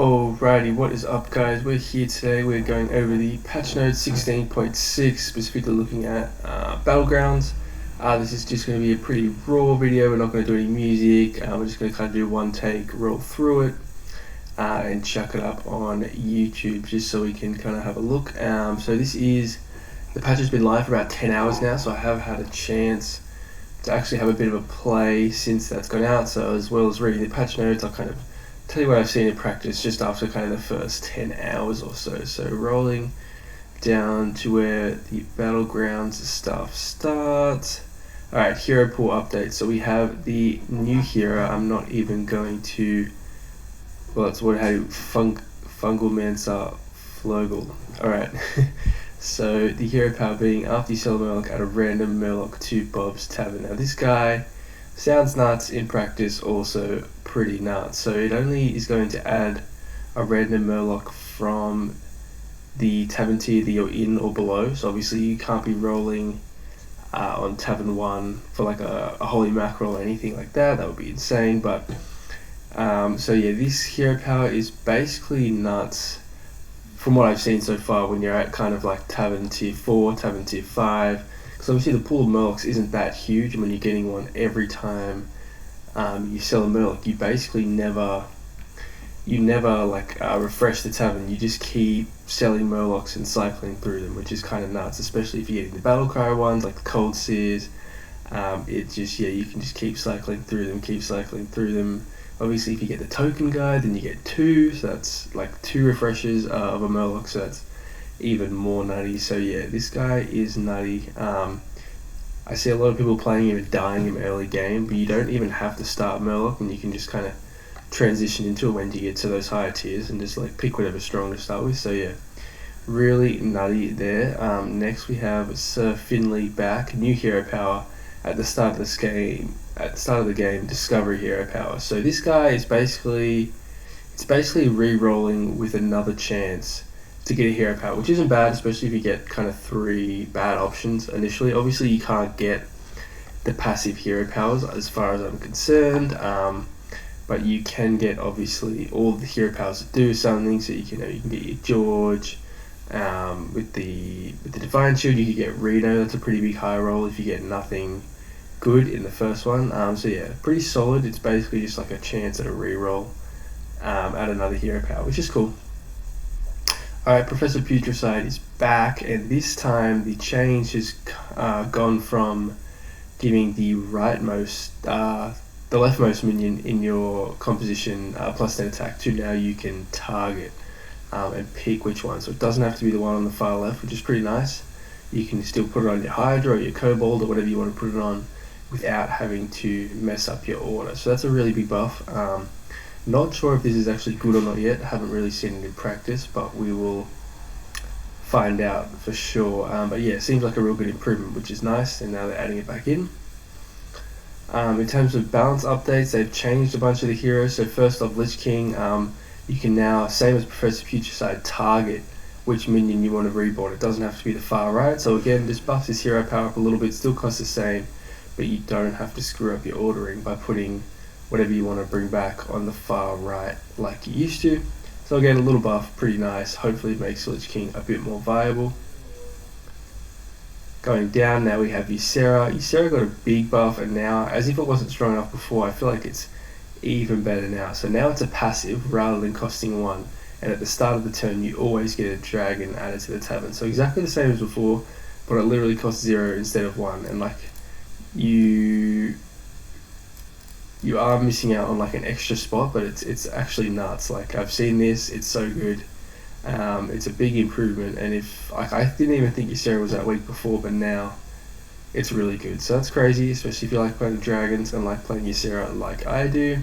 Alrighty, what is up guys? We're here today, we're going over the patch note 16.6, specifically looking at Battlegrounds. This is just going to be a pretty raw video, we're not going to do any music, we're just going to kind of do one take, roll through it, and chuck it up on YouTube just so we can kind of have a look. So the patch has been live for about 10 hours now, so I have had a chance to actually have a bit of a play since that's gone out, so as well as reading the patch notes, I'll kind of tell you what I've seen in practice just after kind of the first 10 hours or so. So rolling down to where the Battlegrounds stuff starts. Alright, hero pool update. So we have the new hero. I'm not even going to, well, it's what I had, Fungal Mansa Flogel. Alright, so the hero power being after you sell a Murloc at a random Murloc to Bob's Tavern. Now this guy sounds nuts, in practice also pretty nuts. So it only is going to add a random Murloc from the tavern tier that you're in or below. So obviously you can't be rolling on tavern 1 for like a holy mackerel or anything like that. That would be insane. But so yeah, this hero power is basically nuts from what I've seen so far when you're at kind of like tavern tier 4, tavern tier 5. So obviously the pool of Murlocs isn't that huge, and when you're getting one every time you sell a Murloc, you basically never refresh the tavern. You just keep selling Murlocs and cycling through them, which is kind of nuts, especially if you're getting the battle cry ones like the cold sears. You can just keep cycling through them. Obviously if you get the token guide, then you get 2, so that's like 2 refreshes of a Murloc, so that's even more nutty. So yeah, this guy is nutty. I see a lot of people playing him and dying him early game, but you don't even have to start Murloc, and you can just kind of transition into it when you get to those higher tiers and just like pick whatever's strong to start with. So yeah, really nutty there. Next we have Sir Finley back, new hero power at the start of this game. At the start of the game, discovery hero power. So this guy is basically re-rolling with another chance to get a hero power, which isn't bad, especially if you get kind of 3 bad options initially. Obviously you can't get the passive hero powers as far as I'm concerned, but you can get obviously all the hero powers that do something. So you can get your George, with the Divine Shield you could get Reno. That's a pretty big high roll if you get nothing good in the first one. So yeah, pretty solid. It's basically just like a chance at a reroll at another hero power, which is cool. Alright, Professor Putricide is back, and this time the change has gone from giving the leftmost minion in your composition plus 10 attack to now you can target and pick which one. So it doesn't have to be the one on the far left, which is pretty nice. You can still put it on your Hydra or your Kobold or whatever you want to put it on without having to mess up your order. So that's a really big buff. Not sure if this is actually good or not yet. Haven't really seen it in practice, but we will find out for sure. But yeah, it seems like a real good improvement, which is nice, and now they're adding it back in. In terms of balance updates, they've changed a bunch of the heroes. So first off, Lich King, you can now, same as Professor Putricide, target which minion you want to reborn. It doesn't have to be the far right. So again, this buffs his hero power up a little bit, still costs the same, but you don't have to screw up your ordering by putting whatever you want to bring back on the far right like you used to. So again, a little buff, pretty nice. Hopefully it makes Lich King a bit more viable. Going down, now we have Ysera. Ysera got a big buff, and now, as if it wasn't strong enough before, I feel like it's even better now. So now it's a passive rather than costing 1, and at the start of the turn you always get a dragon added to the tavern. So exactly the same as before, but it literally costs 0 instead of 1, and like you are missing out on like an extra spot, but it's actually nuts. Like, I've seen this, it's so good. It's a big improvement, and if I didn't even think Ysera was that weak before, but now it's really good. So that's crazy, especially if you like playing dragons and like playing Ysera like I do.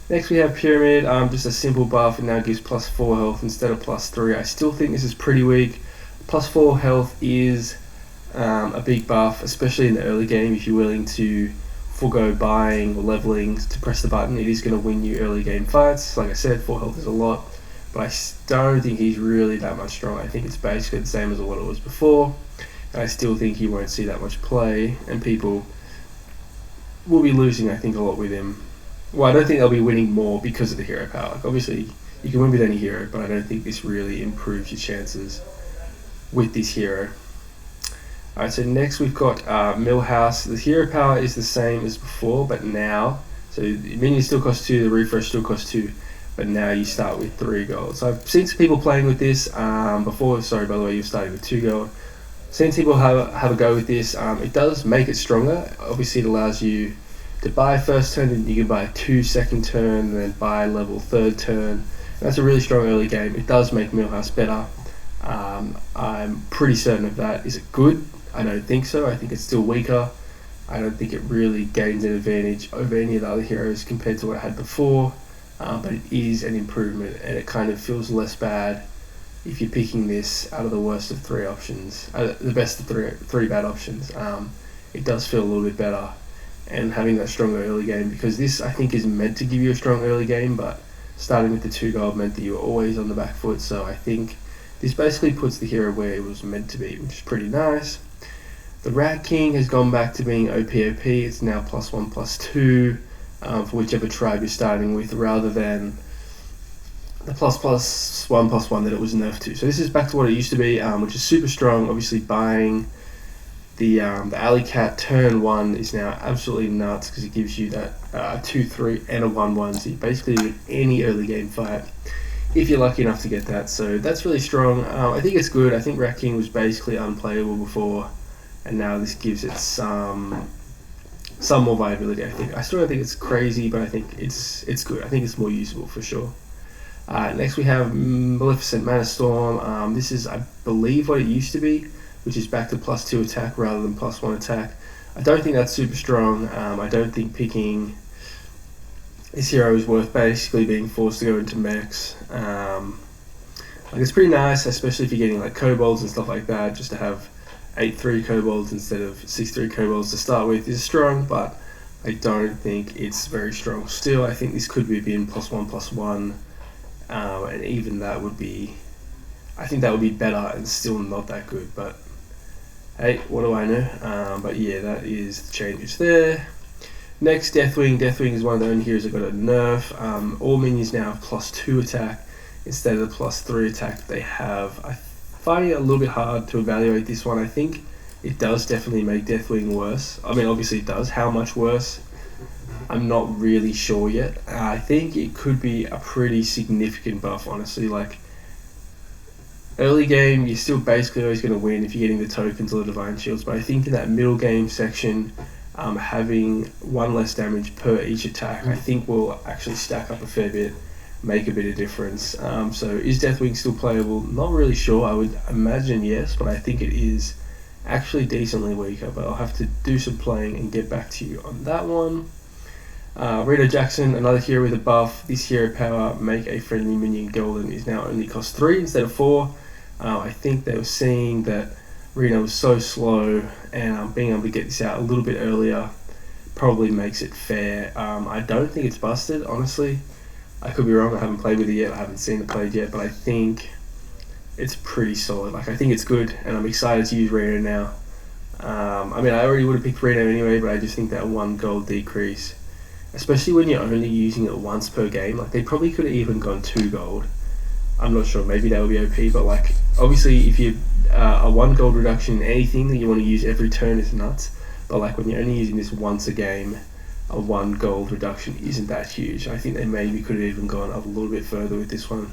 Next we have Pyramid, just a simple buff, and now gives plus 4 health instead of plus 3. I still think this is pretty weak. Plus 4 health is a big buff, especially in the early game. If you're willing to forego buying or leveling to press the button, it is going to win you early game fights. Like I said, 4 health is a lot, but I don't think he's really that much strong. I think it's basically the same as what it was before, and I still think he won't see that much play, and people will be losing, I think, a lot with him. Well, I don't think they'll be winning more because of the hero power. Like, obviously You can win with any hero, but I don't think this really improves your chances with this hero. Alright, so next we've got Millhouse. The hero power is the same as before, but now, so the minions still cost 2, the refresh still costs 2, but now you start with 3 gold. So I've seen some people playing with this before. Sorry, by the way, you're starting with 2 gold. Seen people have a go with this. It does make it stronger. Obviously, it allows you to buy first turn, and you can buy 2 second turn, and then buy level 3rd turn. And that's a really strong early game. It does make Millhouse better. I'm pretty certain of that. Is it good? I don't think so. I think it's still weaker. I don't think it really gains an advantage over any of the other heroes compared to what I had before. But it is an improvement, and it kind of feels less bad if you're picking this out of the worst of 3 options, the best of three bad options. It does feel a little bit better, and having that stronger early game, because this I think is meant to give you a strong early game, but starting with the 2 gold meant that you were always on the back foot. So I think this basically puts the hero where it was meant to be, which is pretty nice. The Rat King has gone back to being OP. It's now +1/+2 for whichever tribe you're starting with, rather than the ++1/+1 that it was nerfed to. So this is back to what it used to be, which is super strong. Obviously, buying the Alley Cat turn 1 is now absolutely nuts, because it gives you that 2/3 and a 1/1. So you basically win any early game fight if you're lucky enough to get that. So that's really strong. I think it's good. I think Rat King was basically unplayable before, and now this gives it some more viability. I still don't think it's crazy, but I think it's good. I think it's more usable for sure. Next we have Maleficent Mana Storm. This is, I believe, what it used to be, which is back to +2 attack rather than +1 attack. I don't think that's super strong. I don't think picking this hero is worth basically being forced to go into mechs. Like, it's pretty nice, especially if you're getting like kobolds and stuff like that, just to have 8/3 kobolds instead of 6/3 kobolds to start with is strong, but I don't think it's very strong still. I think this could be being +1/+1, and even that would be, I think that would be better and still not that good, but hey, what do I know? But yeah, that is the changes there. Next, Deathwing. Deathwing is one of the only heroes that got a nerf. All minions now have +2 attack instead of the +3 attack that they have. I find it a little bit hard to evaluate this one. I think it does definitely make Deathwing worse. I mean, obviously it does. How much worse? I'm not really sure yet. I think it could be a pretty significant buff, honestly. Like, early game, you're still basically always going to win if you're getting the tokens or the divine shields, but I think in that middle game section, having 1 less damage per each attack, I think will actually stack up a fair bit, make a bit of difference. So is Deathwing still playable? Not really sure. I would imagine yes, but I think it is actually decently weaker, but I'll have to do some playing and get back to you on that one. Rito Jackson, another hero with a buff. This hero power, make a friendly minion golden, is now only cost 3 instead of 4. I think they were seeing that Reno was so slow, and being able to get this out a little bit earlier probably makes it fair. I don't think it's busted, honestly. I could be wrong. I haven't played with it yet. I haven't seen it played yet, but I think it's pretty solid. Like, I think it's good, and I'm excited to use Reno now. I mean, I already would have picked Reno anyway, but I just think that 1 gold decrease, especially when you're only using it once per game, like, they probably could have even gone 2 gold. I'm not sure, maybe that would be OP, but like, obviously if you a 1 gold reduction in anything that you want to use every turn is nuts, but like when you're only using this once a game, a 1 gold reduction isn't that huge. I think they maybe could have even gone up a little bit further with this one,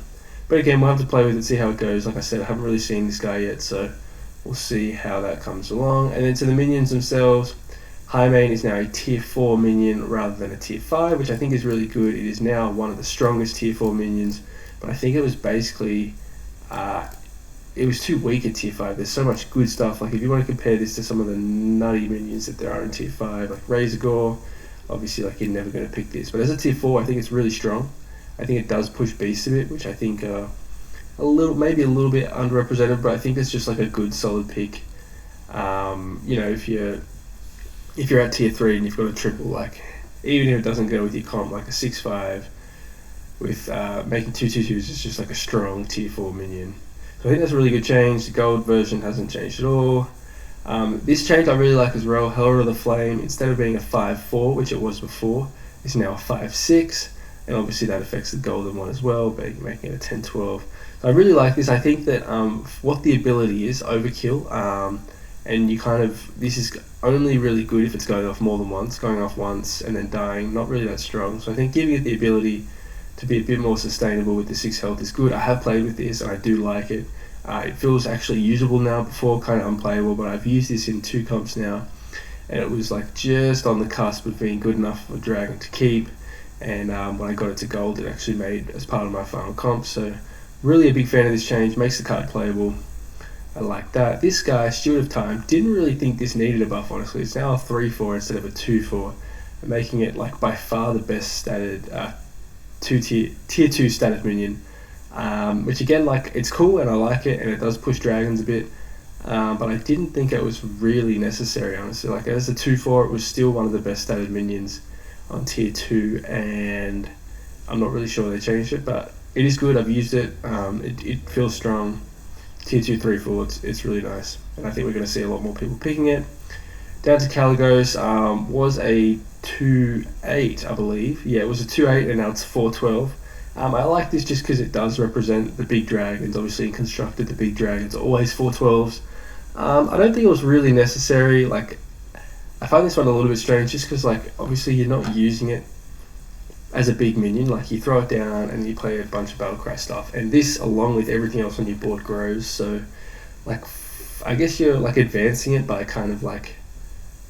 but again, we'll have to play with it, see how it goes. Like I said, I haven't really seen this guy yet, so we'll see how that comes along. And then to the minions themselves, Highmane is now a tier 4 minion rather than a tier 5, which I think is really good. It is now one of the strongest tier 4 minions, but I think it was basically, it was too weak at tier 5. There's so much good stuff. Like, if you want to compare this to some of the nutty minions that there are in tier 5, like Razorgore, obviously, like, you're never going to pick this. But as a tier 4, I think it's really strong. I think it does push beasts a bit, which I think maybe a little bit underrepresented, but I think it's just like a good solid pick. You know, if you're at tier 3 and you've got a triple, like, even if it doesn't go with your comp, like a 6/5 with making 2/2/2s is just like a strong tier 4 minion. So I think that's a really good change. The gold version hasn't changed at all. This change I really like as well. Herald of the Flame, instead of being a 5/4, which it was before, is now a 5/6. and obviously that affects the golden one as well, making it a 10-12. So I really like this. I think that what the ability is, overkill, and you kind of, this is only really good if it's going off more than once, going off once and then dying, not really that strong. So I think giving it the ability to be a bit more sustainable with the 6 health is good. I have played with this and I do like it. It feels actually usable now, before kind of unplayable, but I've used this in 2 comps now, and it was like just on the cusp of being good enough for Dragon to keep, and when I got it to gold, it actually made as part of my final comp. So really a big fan of this change, makes the card playable. I like that. This guy, Steward of Time, didn't really think this needed a buff, honestly. It's now a 3-4 instead of a 2-4, making it like by far the best statted tier 2 statted minion, which again, like, it's cool and I like it, and it does push dragons a bit, but I didn't think it was really necessary, honestly. Like, as a 2-4, it was still one of the best statted minions on tier 2, and I'm not really sure they changed it, but it is good. I've used it. It feels strong. Tier 2, 3-4, it's really nice, and I think we're going to see a lot more people picking it. Down to Caligos, was a 2-8, I believe. Yeah, it was a 2-8, and now it's 4-12. I like this just because it does represent the big dragons. Obviously, in Constructed, the big dragons are always 4-12s. I don't think it was really necessary. Like, I find this one a little bit strange just because, like, obviously you're not using it as a big minion. Like, you throw it down and you play a bunch of Battlecry stuff, and this, along with everything else on your board, grows. So, like, I guess you're like advancing it by kind of like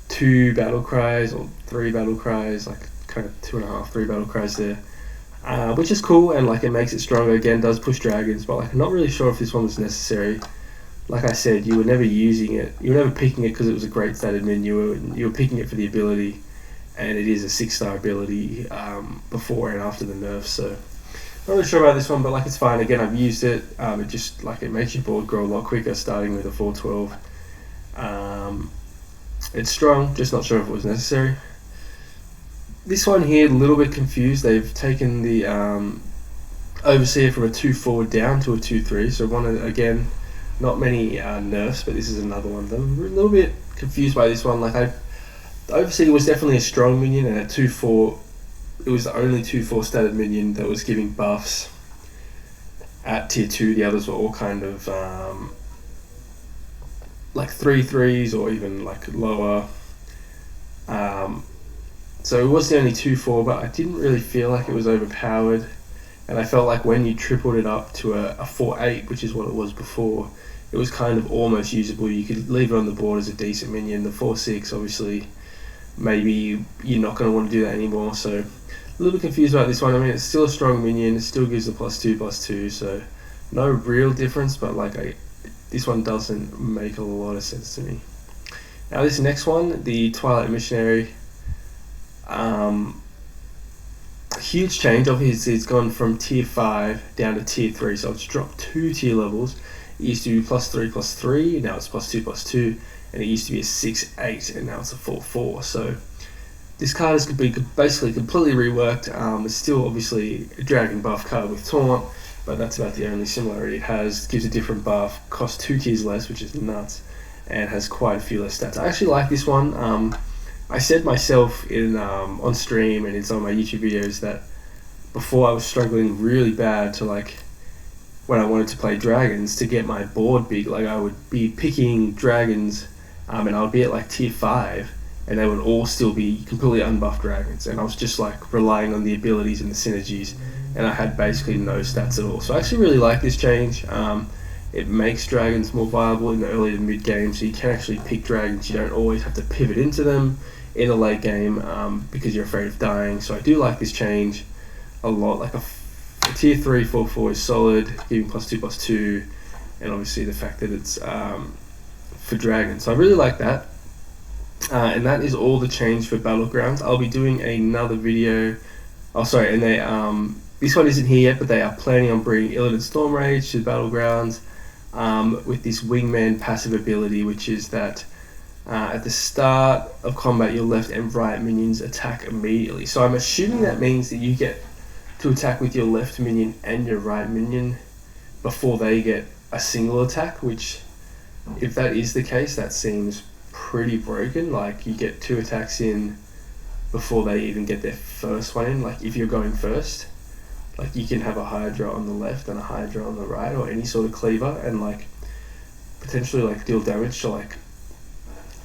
2 Battlecries or 3 Battlecries, like kind of 2.5, 3 Battlecries there, which is cool, and like it makes it stronger. Again, does push dragons, but like I'm not really sure if this one was necessary. Like I said, you were never using it, you were never picking it because it was a great statted minion. You were picking it for the ability, and it is a 6-star ability before and after the nerfs. So not really sure about this one, but like it's fine. Again, I've used it. It just, like, it makes your board grow a lot quicker starting with a 4-12. It's strong, just not sure if it was necessary. This one here, a little bit confused. They've taken the Overseer from a 2-4 down to a 2-3. So one, again, not many nerfs, but this is another one of them. I'm a little bit confused by this one. Like, the Overseer was definitely a strong minion, and at 2-4, it was the only 2-4 statted minion that was giving buffs at tier 2. The others were all kind of like 3-3s or even like lower. So it was the only 2-4, but I didn't really feel like it was overpowered, and I felt like when you tripled it up to a 4-8, which is what it was before, it was kind of almost usable. You could leave it on the board as a decent minion. The 4-6, obviously, maybe you're not going to want to do that anymore. So a little bit confused about this one. I mean, it's still a strong minion. It still gives a +2/+2, so no real difference, but like this one doesn't make a lot of sense to me. Now this next one, the Twilight Missionary, huge change. Obviously, it's gone from tier 5 down to tier 3, so it's dropped 2 tier levels. It used to be +3/+3, now it's +2/+2, and it used to be a 6-8, and now it's a 4-4. So this card has been basically completely reworked. It's still obviously a dragon buff card with taunt, but that's about the only similarity it has. It gives a different buff, costs 2 tiers less, which is nuts, and has quite a few less stats. I actually like this one. I said myself in on stream and in some of my YouTube videos that before I was struggling really bad to, like, when I wanted to play dragons, to get my board big. Like, I would be picking dragons, and I would be at like tier 5, and they would all still be completely unbuffed dragons, and I was just like relying on the abilities and the synergies, and I had basically no stats at all. So I actually really like this change. It makes dragons more viable in the early to mid game, so you can actually pick dragons. You don't always have to pivot into them in the late game because you're afraid of dying. So I do like this change a lot. Like a tier 3 4/4 is solid, giving +2/+2, and obviously the fact that it's for dragons. So I really like that. And that is all the change for Battlegrounds. I'll be doing another video. Oh, sorry, and they this one isn't here yet, but they are planning on bringing Illidan Stormrage to Battlegrounds with this Wingman passive ability, which is that at the start of combat, your left and right minions attack immediately. So I'm assuming that means that you get to attack with your left minion and your right minion before they get a single attack, which, if that is the case, that seems pretty broken. Like, you get 2 attacks in before they even get their first one in. Like if you're going first, like you can have a Hydra on the left and a Hydra on the right, or any sort of cleaver, and like potentially like deal damage to like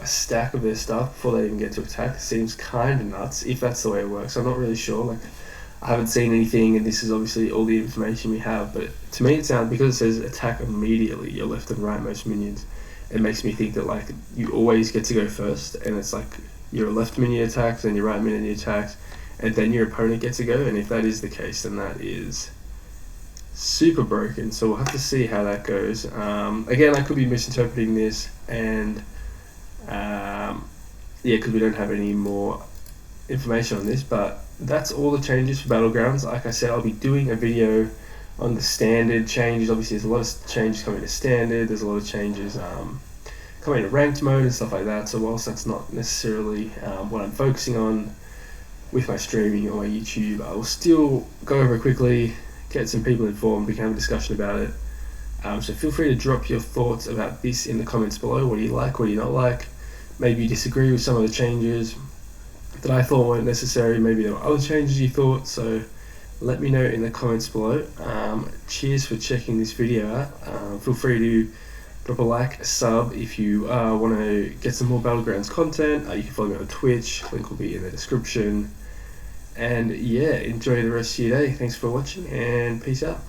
a stack of their stuff before they even get to attack. It seems kind of nuts if that's the way it works. I'm not really sure. Like I haven't seen anything, and this is obviously all the information we have, but to me it sounds, because it says attack immediately your left and right most minions, it makes me think that like you always get to go first, and it's like your left minion attacks, then your right minion attacks, and then your opponent gets to go. And if that is the case, then that is super broken. So we'll have to see how that goes. Again, I could be misinterpreting this, and yeah, because we don't have any more information on this, but that's all the changes for Battlegrounds. Like I said, I'll be doing a video on the standard changes. Obviously there's a lot of changes coming to standard, there's a lot of changes coming to ranked mode and stuff like that. So whilst that's not necessarily what I'm focusing on with my streaming or my YouTube, I will still go over it quickly, get some people informed, we can have a discussion about it. So feel free to drop your thoughts about this in the comments below. What do you like, what do you not like? Maybe you disagree with some of the changes that I thought weren't necessary. Maybe there were other changes you thought, so let me know in the comments below. Cheers for checking this video out. Feel free to drop a like, a sub if you want to get some more Battlegrounds content. You can follow me on Twitch, link will be in the description. And yeah, enjoy the rest of your day. Thanks for watching, and peace out.